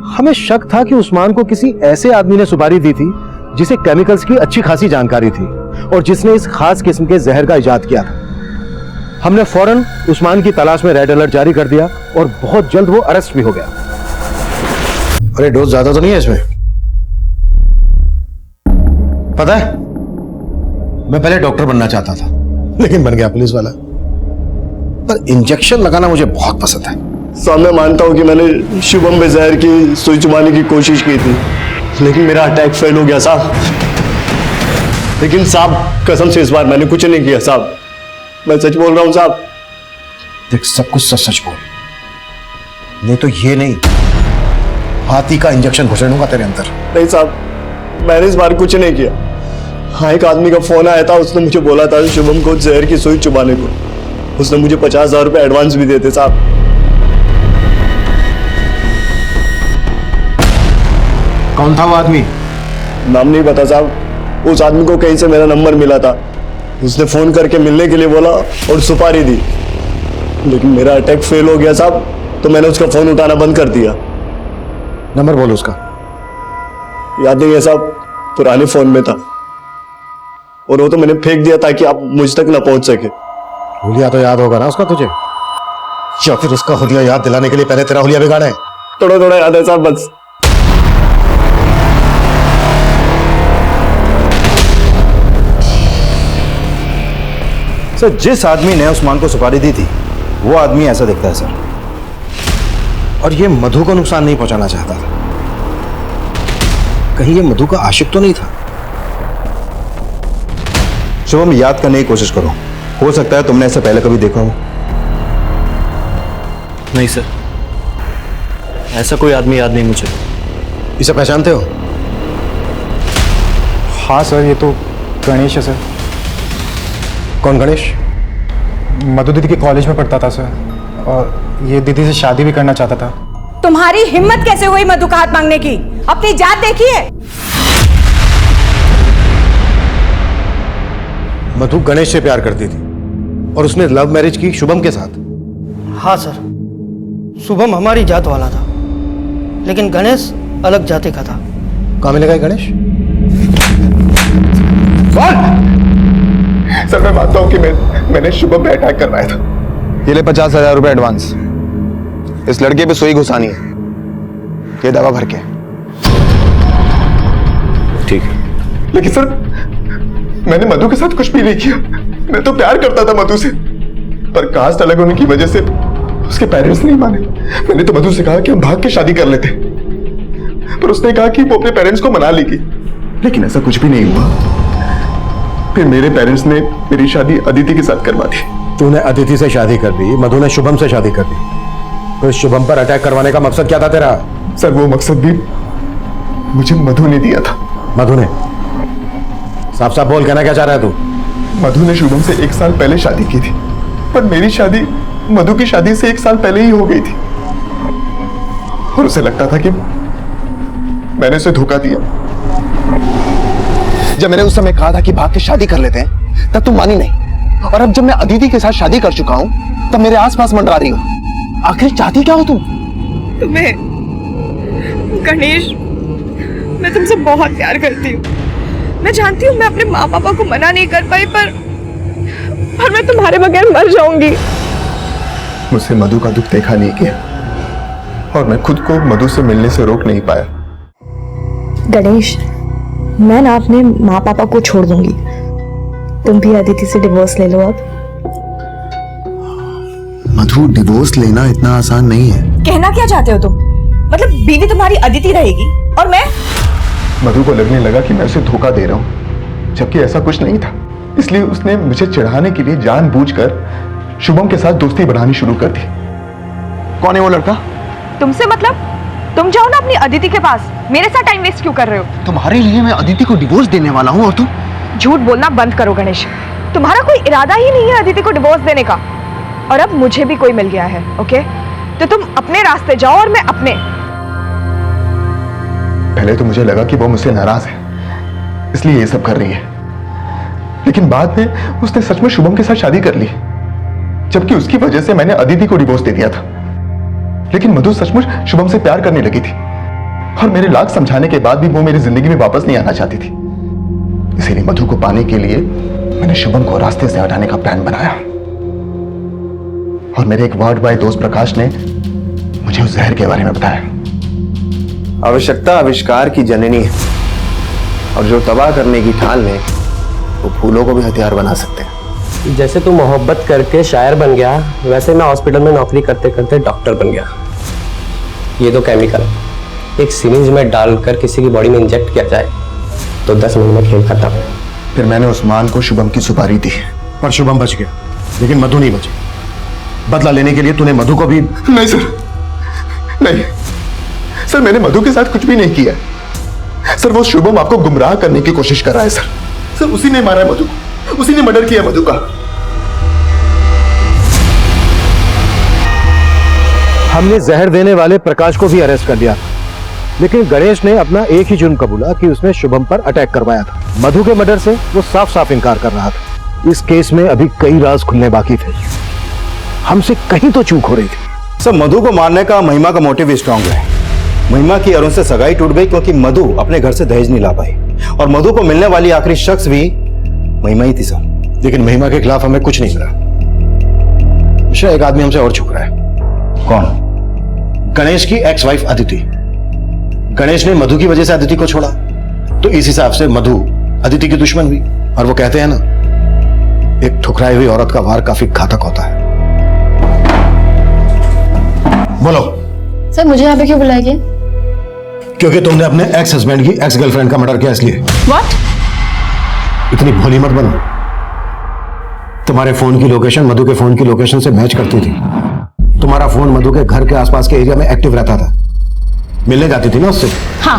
Speaker 3: हमें शक था कि उस्मान को किसी ऐसे आदमी ने सुपारी दी थी जिसे केमिकल्स की अच्छी खासी जानकारी थी और जिसने इस खास किस्म के जहर का इजाद किया था। हमने फौरन उस्मान की तलाश में रेड अलर्ट जारी कर दिया और बहुत जल्द वो अरेस्ट भी हो गया।
Speaker 4: अरे डोज ज्यादा तो नहीं है इसमें? पता है, मैं पहले डॉक्टर बनना चाहता था लेकिन बन गया पुलिस वाला। पर इंजेक्शन लगाना मुझे बहुत पसंद है।
Speaker 11: साहब मैं मानता हूं कि मैंने शुभम में जहर की सुई चुबाने की कोशिश की थी, लेकिन मेरा अटैक फेल हो गया साहब। लेकिन साहब कसम से इस बार मैंने कुछ नहीं किया साहब, मैं सच बोल रहा हूं साहब।
Speaker 4: देख, सब कुछ सच सच बोल, नहीं तो ये नहीं, हाथी का इंजेक्शन घुसा दूंगा तेरे अंदर।
Speaker 11: नहीं साहब, मैंने इस बार कुछ नहीं किया। हाँ, एक आदमी का फोन आया था, उसने मुझे बोला था शुभम को जहर की सुई चुबाने को। उसने मुझे 50,000 रुपए एडवांस भी देते साहब।
Speaker 4: कौन था वो आदमी?
Speaker 11: नाम नहीं पता साहब। उस आदमी को कहीं से मेरा नंबर मिला था, उसने फोन करके मिलने के लिए बोला और सुपारी दी, लेकिन मेरा अटैक फेल हो गया साहब, तो मैंने उसका फोन उठाना बंद कर दिया।
Speaker 4: नंबर बोलो उसका।
Speaker 11: याद नहीं है साहब, पुराने फोन में था और वो तो मैंने फेंक दिया ताकि आप मुझ तक ना पहुंच सके।
Speaker 4: हुलिया तो याद होगा ना उसका तुझे, या फिर उसका हुलिया याद दिलाने के लिए पहले तेरा हुलिया बिगाड़ा है?
Speaker 11: थोड़ा थोड़ा याद है साहब बस।
Speaker 4: सर, जिस आदमी ने उस्मान को सुपारी दी थी वो आदमी ऐसा दिखता है सर, और ये मधु को नुकसान नहीं पहुंचाना चाहता था। कहीं ये मधु का आशिक तो नहीं था? शुभम, याद करने की कोशिश करो, हो सकता है तुमने ऐसा पहले कभी देखा हो।
Speaker 1: नहीं सर, ऐसा कोई आदमी याद नहीं मुझे।
Speaker 4: इसे पहचानते हो?
Speaker 12: हाँ सर, ये तो गणेश है सर।
Speaker 4: कौन गणेश?
Speaker 12: मधु दीदी के कॉलेज में पढ़ता था सर, और ये दीदी से शादी भी करना चाहता था।
Speaker 13: तुम्हारी हिम्मत कैसे हुई मधु का हाथ मांगने की? अपनी जात देखिए।
Speaker 3: मधु गणेश से प्यार करती थी और उसने लव मैरिज की शुभम के साथ।
Speaker 14: हाँ सर, शुभम हमारी जात वाला था, लेकिन गणेश अलग जाति का था।
Speaker 3: कहाँ मिलेगा गणेश?
Speaker 11: सर, मैं मानता हूं कि मैंने शुभम पे अटैक करवाया था।
Speaker 4: ये ले 50,000 रुपए एडवांस। इस लड़के पे सुई घुसानी है, ये दवा भर के।
Speaker 3: ठीक है।
Speaker 11: लेकिन सर, मैंने मधु के साथ कुछ भी नहीं किया। मैं तो प्यार करता था मधु से, पर कास्ट अलग होने की वजह से उसके पेरेंट्स नहीं माने। मैंने तो मधु से कहा कि हम भाग के शादी कर लेते, पर उसने कहा कि वो अपने पेरेंट्स को मना लेगी, लेकिन ऐसा कुछ भी नहीं हुआ। फिर मेरे पेरेंट्स ने मेरी शादी अदिति के साथ करवा दी।
Speaker 3: तूने अदिति से शादी कर दी, मधु ने शुभम से शादी कर दी, तो इस शुभम पर अटैक करवाने का मकसद क्या था तेरा?
Speaker 11: सर, वो मकसद भी मुझे मधु ने दिया था।
Speaker 3: मधु ने? साफ साफ बोल, कहना क्या चाह रहा है तू?
Speaker 11: मधु ने शुभम से 1 साल पहले शादी की थी, पर मेरी शादी मधु की शादी से 1 साल पहले ही हो गई थी, और उसे लगता था कि मैंने उसे धोखा दिया।
Speaker 10: जब मैंने उस समय कहा था कि भाग के शादी कर लेते हैं, तब तुम मानी नहीं, और अब जब मैं अदिति के साथ शादी कर चुका हूं तब मेरे आसपास मंडरा रही हो। आखिर चाहती क्या हो तुम?
Speaker 2: तुम्हें गणेश, मैं तुमसे बहुत प्यार करती हूँ। मैं जानती हूँ मैं अपने माँ पापा को मना नहीं कर पाई, पर मैं तुम्हारे बगैर मर जाऊंगी।
Speaker 11: मुझसे मधु का दुख देखा नहीं गया, और मैं खुद को मधु से मिलने से रोक नहीं पाया।
Speaker 2: गणेश, मैं ना अपने माँ पापा को छोड़ दूंगी। तुम भी अदिति से डिवोर्स ले लो अब।
Speaker 10: मधु, डिवोर्स लेना इतना आसान नहीं है।
Speaker 13: कहना क्या चाहते हो तुम? मतलब बीवी तुम्हारी अदिति रहेगी और मैं?
Speaker 11: मधु को लगने लगा कि मैं उसे धोखा दे रहा हूं, जबकि ऐसा कुछ नहीं था। इसलिए उसने मुझे चिढ़ाने के लिए जानबूझकर शुभम के साथ दोस्ती बढ़ानी शुरू कर दी।
Speaker 10: कौन है वो लड़का?
Speaker 2: तुमसे मतलब? तुम जाओ ना अपनी अदिति के पास, मेरे साथ टाइम वेस्ट क्यों कर रहे हो?
Speaker 10: तुम्हारे लिए मैं अदिति को डिवोर्स देने वाला हूँ और तुम?
Speaker 2: झूठ बोलना बंद करो गणेश। तुम्हारा कोई इरादा ही नहीं है अदिति को डिवोर्स देने का, और अब मुझे भी कोई मिल गया है। ओके, तो तुम अपने रास्ते जाओ और मैं अपने।
Speaker 11: पहले तो मुझे लगा कि वो मुझसे नाराज है, इसलिए ये सब कर रही है। लेकिन बाद में उसने सच में शुभम के साथ शादी कर ली, जबकि उसकी वजह से मैंने अदिति को डिवोर्स दे दिया था। लेकिन मधु सचमुच शुभम से प्यार करने लगी थी, और मेरे लाख समझाने के बाद भी वो मेरी जिंदगी में वापस नहीं आना चाहती थी। इसीलिए मधु को पाने के लिए मैंने शुभम को रास्ते से हटाने का प्लान बनाया, और मेरे एक वार्ड बॉय दोस्त प्रकाश ने मुझे उस जहर के बारे में बताया।
Speaker 10: आवश्यकता आविष्कार की जननी है, और जो तबाह करने की ठान ले वो फूलों को भी हथियार बना सकते हैं।
Speaker 15: जैसे तू मोहब्बत करके शायर बन गया, वैसे मैं हॉस्पिटल में नौकरी करते करते डॉक्टर बन गया। ये तो केमिकल एक सिरिंज में डालकर किसी की बॉडी में इंजेक्ट किया जाए तो 10 मिनट में खेल खत्म।
Speaker 10: फिर मैंने उस्मान को शुभम की सुपारी दी,
Speaker 3: पर शुभम बच गया, लेकिन मधु नहीं बची। बदला लेने के लिए तूने मधु को भी...
Speaker 11: नहीं सर, नहीं सर, मैंने मधु के साथ कुछ भी नहीं किया। सर वो शुभम आपको गुमराह करने की कोशिश कर रहा है सर। सर उसी ने मारा है मधु को, उसी ने मर्डर किया मधु का।
Speaker 3: हमने जहर देने वाले प्रकाश को भी अरेस्ट कर लिया, लेकिन गणेश ने अपना एक ही जुर्म कबूला कि उसने शुभम पर अटैक करवाया था। मधु के मर्डर से वो साफ साफ इनकार कर रहा था। इस केस में अभी कई राज खुलने बाकी थे, हमसे कहीं तो चूक हो रही थी।
Speaker 4: सर मधु को मारने का महिमा का मोटिव स्ट्रांग है। महिमा की अरुण से सगाई टूट गई क्योंकि मधु अपने घर से दहेज नहीं ला पाई, और मधु को मिलने वाली आखिरी शख्स भी महिमा ही थी सर।
Speaker 3: लेकिन महिमा के खिलाफ हमें कुछ नहीं मिला। मिश्रा, एक आदमी हमसे और छुप रहा है।
Speaker 4: कौन?
Speaker 3: गणेश की एक्स वाइफ अदिति। गणेश ने मधु की वजह से अदिति को छोड़ा, तो इस हिसाब से मधु अदिति की दुश्मन हुई। और वो कहते हैं ना, एक ठुकराई हुई औरत का वार काफी घातक होता है। बोलो
Speaker 8: सर, मुझे यहाँ पे क्यों बुलाया गया?
Speaker 3: क्योंकि तुमने अपने एक्स हस्बैंड की एक्स गर्लफ्रेंड का मर्डर किया, इसलिए।
Speaker 8: व्हाट?
Speaker 3: इतनी भोली मत बनो। तुम्हारे फोन की लोकेशन मधु के फोन की लोकेशन से मैच करती थी। तुम्हारा फोन मधु के घर के आसपास के एरिया में एक्टिव रहता था। मिलने जाती थी ना उससे?
Speaker 8: हाँ,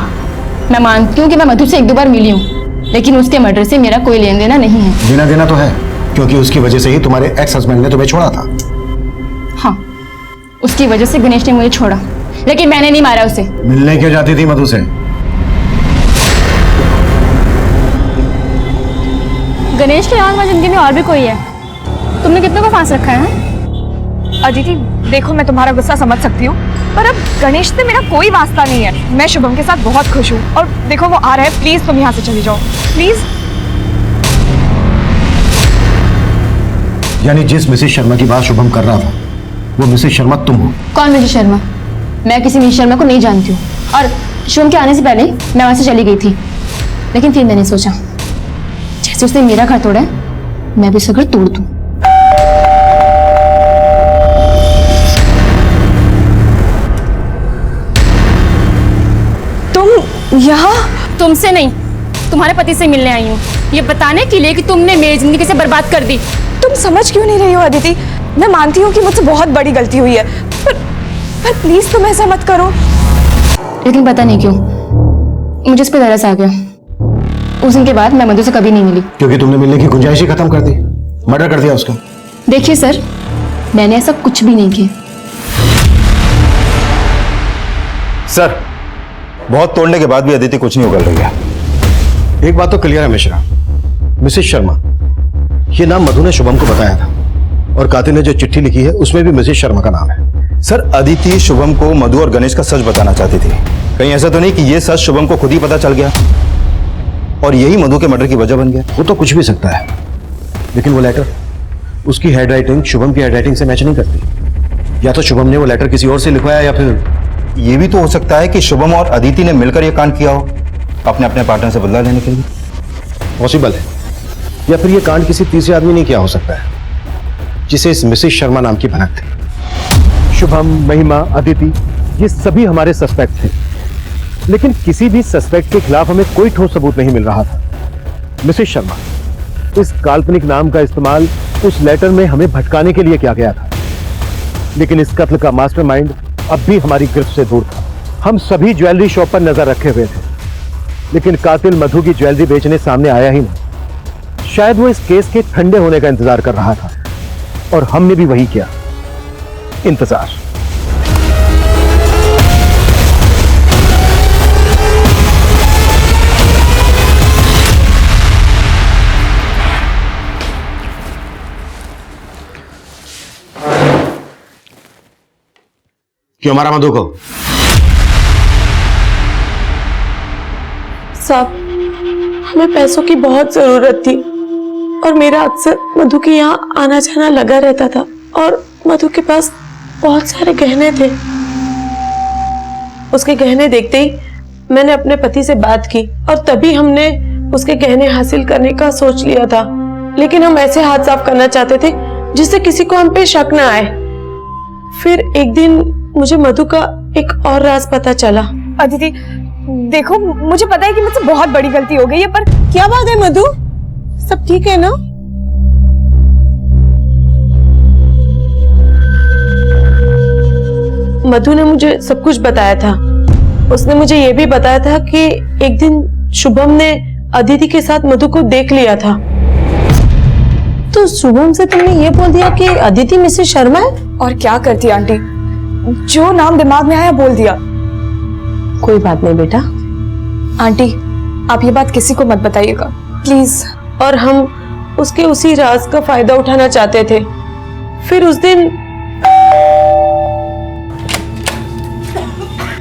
Speaker 8: मैं मानती हूँ कि मैं मधु से 1-2 बार मिली हूँ, लेकिन उसके मर्डर से मेरा कोई लेन देना नहीं है।
Speaker 3: लेना देना तो है, क्योंकि उसकी वजह से ही तुम्हारे एक्स हस्बैंड ने तुम्हें छोड़ा था।
Speaker 8: हाँ, उसकी वजह से गणेश ने मुझे छोड़ा, लेकिन मैंने नहीं मारा उसे।
Speaker 3: मिलने क्यों जाती थी मधु से?
Speaker 8: गणेश के अलावा जिंदगी में और भी कोई है। तुमने कितनों को फांस रखा है?
Speaker 2: अदिति, देखो मैं तुम्हारा गुस्सा समझ सकती हूँ, पर अब गणेश से मेरा कोई वास्ता नहीं है। मैं शुभम के साथ बहुत खुश हूँ, और देखो वो आ रहा है। प्लीज तुम यहाँ से चली जाओ, प्लीज।
Speaker 3: यानी जिस मिसेस शर्मा की बात शुभम कर रहा था, वो मिसेस शर्मा तुम हो?
Speaker 8: कौन मिसेस शर्मा? मैं किसी मिसेस शर्मा को नहीं जानती हूँ, और शुभम के आने से पहले मैं वहां से चली गई थी। लेकिन फिर मैंने सोचा, जैसे उसने मेरा घर तोड़ा, मैं भी उसका घर तोड़ दूं।
Speaker 2: तुम यहाँ?
Speaker 8: तुमसे नहीं, तुम्हारे पति से मिलने आई हूँ, ये बताने के लिए कि तुमने मेरी जिंदगी से बर्बाद कर दी।
Speaker 2: तुम समझ क्यों नहीं रही हो अदिति? मैं मानती हूँ कि मुझसे बहुत बड़ी गलती हुई है, पर प्लीज तुम ऐसा मत करो।
Speaker 8: लेकिन पता नहीं क्यों मुझे इस पे तरस आ गया। उस दिन के बाद मैं मधु से कभी नहीं मिली।
Speaker 3: क्योंकि तुमने मिलने की गुंजाइश ही खत्म कर दी, मर्डर कर दिया उसका।
Speaker 8: देखिए सर, मैंने ऐसा कुछ भी नहीं किया।
Speaker 4: सर बहुत तोड़ने के बाद भी अदिति कुछ नहीं उगल रही है।
Speaker 3: एक बात तो क्लियर है मिश्रा, मिसेस शर्मा, ये नाम मधु ने शुभम को बताया था, और कातिल ने जो चिट्ठी लिखी है उसमें भी मिसेस शर्मा का नाम है।
Speaker 4: सर अदिति शुभम को मधु और गणेश का सच बताना चाहती थी। कहीं ऐसा तो नहीं कि ये सच शुभम को खुद ही पता चल गया और यही मधु के मर्डर की वजह बन गया?
Speaker 3: वो तो कुछ भी सकता है, लेकिन वो लेटर, उसकी हैंडराइटिंग शुभम की हैंडराइटिंग से मैच नहीं करती। या तो शुभम ने वो लेटर किसी और से लिखवाया, या फिर
Speaker 4: ये भी तो हो सकता है कि शुभम और अदिति ने मिलकर यह कांड किया हो, अपने अपने पार्टनर से बदला लेने के लिए।
Speaker 3: पॉसिबल है। या फिर ये कांड किसी तीसरे आदमी ने किया हो सकता है, जिसे इस मिसेस शर्मा नाम की भनक थी। शुभम, महिमा, अदिति, ये सभी हमारे सस्पेक्ट थे, लेकिन किसी भी सस्पेक्ट के खिलाफ हमें कोई ठोस सबूत नहीं मिल रहा था। मिसेस शर्मा, इस काल्पनिक नाम का इस्तेमाल उस लेटर में हमें भटकाने के लिए किया गया था, लेकिन इस कत्ल का मास्टरमाइंड अब भी हमारी गिरफ्त से दूर था। हम सभी ज्वेलरी शॉप पर नजर रखे हुए थे, लेकिन कातिल मधु की ज्वेलरी बेचने सामने आया ही नहीं। शायद वो इस केस के ठंडे होने का इंतजार कर रहा था, और हमने भी वही किया, इंतजार।
Speaker 10: क्यों मारा मधु को?
Speaker 16: साहब, हमें पैसों की बहुत जरूरत थी और मेरा अक्सर मधु के यहाँ आना जाना लगा रहता था और मधु के पास बहुत सारे गहने थे। उसके गहने देखते ही मैंने अपने पति से बात की और तभी हमने उसके गहने हासिल करने का सोच लिया था, लेकिन हम ऐसे हाथ साफ करना चाहते थे जिससे किसी को हम पे शक न आए। फिर एक दिन मुझे मधु का एक और राज पता चला।
Speaker 2: अदिति देखो, मुझे पता है कि मुझसे बहुत बड़ी गलती हो गई है, पर
Speaker 16: क्या बात है मधु, सब ठीक है ना? मधु ने मुझे सब कुछ बताया था। उसने मुझे यह भी बताया था कि एक दिन शुभम ने अदिति के साथ मधु को देख लिया था।
Speaker 5: तो शुभम से तुमने ये बोल दिया कि अदिति मिसेस शर्मा है?
Speaker 2: और क्या करती आंटी, जो नाम दिमाग में आया बोल दिया।
Speaker 5: कोई बात नहीं बेटा।
Speaker 2: आंटी, आप ये बात किसी को मत बताइएगा प्लीज।
Speaker 16: और हम उसके उसी राज का फायदा उठाना चाहते थे। फिर उस दिन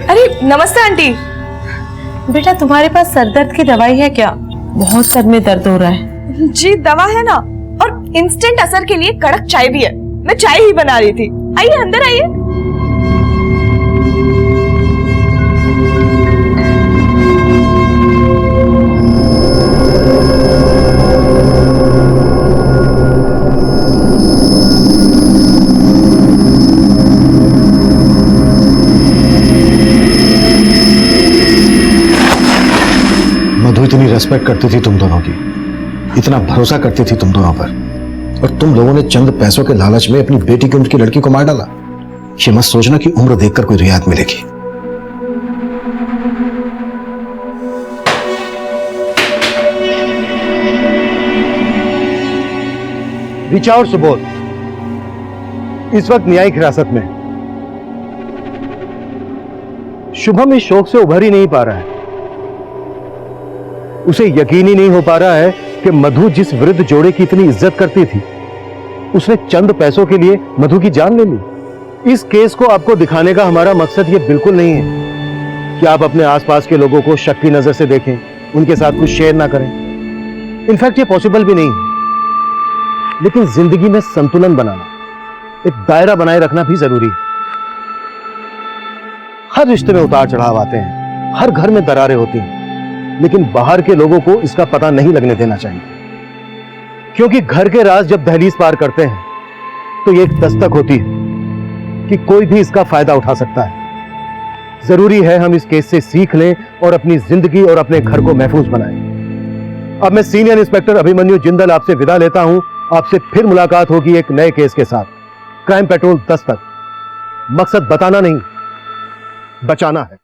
Speaker 2: अरे नमस्ते आंटी।
Speaker 16: बेटा, तुम्हारे पास सरदर्द की दवाई है क्या? बहुत सर में दर्द हो रहा है।
Speaker 2: जी दवा है ना, और इंस्टेंट असर के लिए कड़क चाय भी है। मैं चाय ही बना रही थी। आइए अंदर आइए।
Speaker 3: मधु इतनी रेस्पेक्ट करती थी तुम दोनों की, इतना भरोसा करती थी तुम दोनों पर, और तुम लोगों ने चंद पैसों के लालच में अपनी बेटी की उम्र की लड़की को मार डाला। ये मत सोचना कि उम्र देखकर कोई रियायत मिलेगी। ऋचा और सुबोध इस वक्त न्यायिक हिरासत में। शुभम इस शोक से उभर ही नहीं पा रहा है। उसे यकीन ही नहीं हो पा रहा है कि मधु जिस वृद्ध जोड़े की इतनी इज्जत करती थी, उसने चंद पैसों के लिए मधु की जान ले ली। इस केस को आपको दिखाने का हमारा मकसद यह बिल्कुल नहीं है कि आप अपने आसपास के लोगों को शक की नजर से देखें, उनके साथ कुछ शेयर ना करें। इनफैक्ट ये पॉसिबल भी नहीं है। लेकिन जिंदगी में संतुलन बनाना, एक दायरा बनाए रखना भी जरूरी है। हर रिश्ते में उतार चढ़ाव आते हैं, हर घर में दरारें होती हैं, लेकिन बाहर के लोगों को इसका पता नहीं लगने देना चाहिए, क्योंकि घर के राज जब दहलीज पार करते हैं तो ये एक दस्तक होती है कि कोई भी इसका फायदा उठा सकता है। जरूरी है हम इस केस से सीख लें और अपनी जिंदगी और अपने घर को महफूज बनाएं। अब मैं सीनियर इंस्पेक्टर अभिमन्यु जिंदल आपसे विदा लेता हूं। आपसे फिर मुलाकात होगी एक नए केस के साथ। क्राइम पेट्रोल 10 तक। मकसद बताना नहीं, बचाना है।